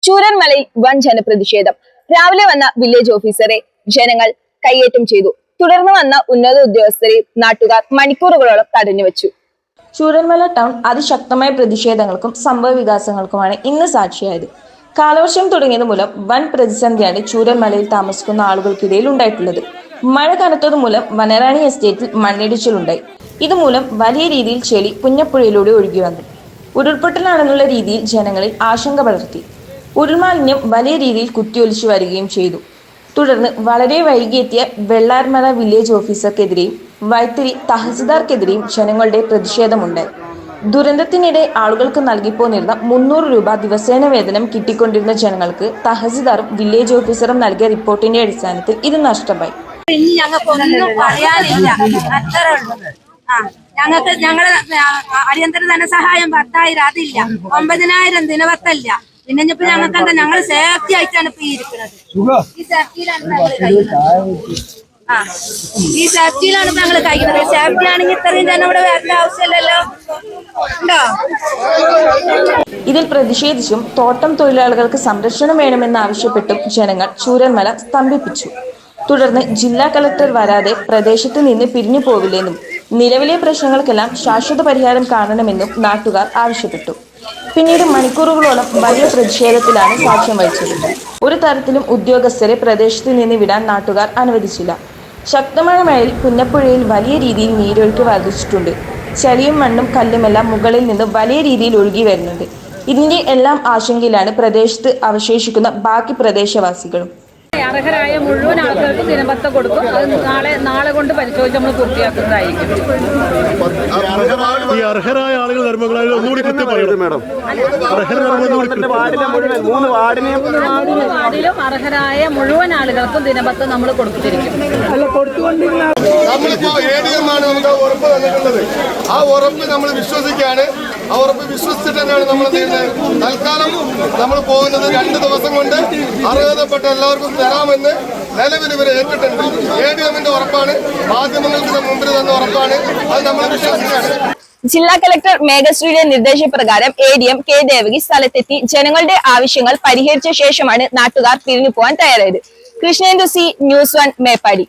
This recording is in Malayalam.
ചൂരന്മലയിൽ വൻ ജനപ്രതിഷേധം. രാവിലെ വന്ന വില്ലേജ് ഓഫീസറെ ജനങ്ങൾ കയ്യേറ്റം ചെയ്തു. തുടർന്ന് വന്ന ഉന്നത ഉദ്യോഗസ്ഥരെ നാട്ടുകാർ മണിക്കൂറുകളോളം തടഞ്ഞുവച്ചു. ചൂരന്മല ടൗൺ അതിശക്തമായ പ്രതിഷേധങ്ങൾക്കും സംഭവ വികാസങ്ങൾക്കുമാണ് ഇന്ന് സാക്ഷിയായത്. കാലവർഷം തുടങ്ങിയത് മൂലം വൻ പ്രതിസന്ധിയാണ് ചൂരന്മലയിൽ താമസിക്കുന്ന ആളുകൾക്കിടയിൽ ഉണ്ടായിട്ടുള്ളത്. മഴ കനത്തത് മൂലം വനറാണി എസ്റ്റേറ്റിൽ മണ്ണിടിച്ചിലുണ്ടായി. ഇതുമൂലം വലിയ രീതിയിൽ ചെളി പുന്നപ്പുഴയിലൂടെ ഒഴുകി വന്നു. ഉരുൾപൊട്ടലാണെന്നുള്ള രീതിയിൽ ജനങ്ങളിൽ ആശങ്ക പടർത്തി. ഉരുൾമാലിന്യം വലിയ രീതിയിൽ കുത്തിയൊലിച്ചു വരികയും ചെയ്തു. തുടർന്ന് വളരെ വൈകിയെത്തിയ വെള്ളാർമല വില്ലേജ് ഓഫീസർക്കെതിരെയും വൈത്തിരി തഹസിൽദാർക്കെതിരെയും ജനങ്ങളുടെ പ്രതിഷേധമുണ്ടായി. ദുരന്തത്തിനിടെ ആളുകൾക്ക് നൽകിപ്പോന്നിരുന്ന 300 രൂപ ദിവസേന വേതനം കിട്ടിക്കൊണ്ടിരുന്ന ജനങ്ങൾക്ക് തഹസിൽദാറും വില്ലേജ് ഓഫീസറും നൽകിയ റിപ്പോർട്ടിന്റെ അടിസ്ഥാനത്തിൽ ഇത് നഷ്ടമായി. ഞങ്ങൾക്കൊന്നും പറയാനില്ല, അത്രേ ഉള്ളൂ. ഞങ്ങൾക്ക് ഞങ്ങളെ അടിയന്തര ധനസഹായം 10,000 അതില്ല, 9,000 ദിനവത്തല്ല. പിന്നെ ഇപ്പൊ ഞങ്ങൾക്ക് എന്താ, ഞങ്ങൾ സേഫ്റ്റി ആയിട്ടാണ് ഇപ്പൊ ഇരിക്കുന്നത്. ഈ സേഫ്റ്റിയിലാണ് ഇപ്പൊ ഞങ്ങൾ കഴിക്കുന്നത്. സേഫ്റ്റി ആണെങ്കിൽ ഇത്രയും ജനം ഇവിടെ വരേണ്ട ആവശ്യമില്ലല്ലോ. ഉണ്ടോ? ഇതിൽ പ്രതിഷേധിച്ചും തോട്ടം തൊഴിലാളികൾക്ക് സംരക്ഷണം വേണമെന്നാവശ്യപ്പെട്ടും ജനങ്ങൾ ചൂരന്മല സ്തംഭിപ്പിച്ചു. തുടർന്ന് ജില്ലാ കളക്ടർ വരാതെ പ്രദേശത്ത് നിന്ന് പിരിഞ്ഞു പോവില്ലെന്നും നിലവിലെ പ്രശ്നങ്ങൾക്കെല്ലാം ശാശ്വത പരിഹാരം കാണണമെന്നും നാട്ടുകാർ ആവശ്യപ്പെട്ടു. പിന്നീട് മണിക്കൂറുകളോളം വലിയ പ്രതിഷേധത്തിലാണ് സാക്ഷ്യം വഹിച്ചത്. ഒരു തരത്തിലും ഉദ്യോഗസ്ഥരെ പ്രദേശത്ത് നിന്ന് വിടാൻ നാട്ടുകാർ അനുവദിച്ചില്ല. ശക്തമായ മഴയിൽ പുന്നപ്പുഴയിൽ വലിയ രീതിയിൽ നീരൊഴുക്ക് വർദ്ധിച്ചിട്ടുണ്ട്. ചളിയും മണ്ണും കല്ലുമെല്ലാം മുകളിൽ നിന്ന് വലിയ രീതിയിൽ ഒഴുകി വരുന്നുണ്ട്. ഇതിന്റെ എല്ലാം ആശങ്കയിലാണ് പ്രദേശത്ത് അവശേഷിക്കുന്ന ബാക്കി പ്രദേശവാസികളും. അർഹരായ മുഴുവൻ ആൾക്കാർക്ക് ദിനപത്ര കൊടുക്കും. അത് നാളെ കൊണ്ട് പരിശോധിച്ച് നമ്മൾ പൂർത്തിയാക്കുന്നതായിരിക്കും. ഈ അർഹരായ ആളുകൾ വാർഡിലും അർഹരായ മുഴുവൻ ആളുകൾക്കും ദിനപത്ര നമ്മൾ കൊടുത്തിരിക്കും. നമ്മളിപ്പോ ADM ആണ് നമുക്ക് ഉറപ്പ് തന്നിട്ടുള്ളത്. ആ ഉറപ്പ് നമ്മൾ വിശ്വസിക്കുകയാണ്. ആ ഉറപ്പ് വിശ്വസിച്ചിട്ട് തന്നെയാണ് നമ്മൾ തൽക്കാലം നമ്മൾ പോകുന്നത്. 2 ദിവസം കൊണ്ട് അർഹതപ്പെട്ട എല്ലാവർക്കും തരാമെന്ന് നിലവിൽ ഇവർ ഏറ്റിട്ടുണ്ട്. ADMന്റെ ഉറപ്പാണ്, മാധ്യമങ്ങൾക്ക് മുമ്പിൽ തന്ന ഉറപ്പാണ്. അത് നമ്മൾ വിശ്വസിക്കുകയാണ്. ജില്ലാ കളക്ടർ മേഘശ്രീയുടെ നിർദ്ദേശപ്രകാരം ADM കെ ദേവകി സ്ഥലത്തെത്തി ജനങ്ങളുടെ ആവശ്യങ്ങൾ പരിഹരിച്ച ശേഷമാണ് നാട്ടുകാർ പിരിഞ്ഞു പോകാൻ തയ്യാറായത്. Krishnendu C, news 1 Meppadi.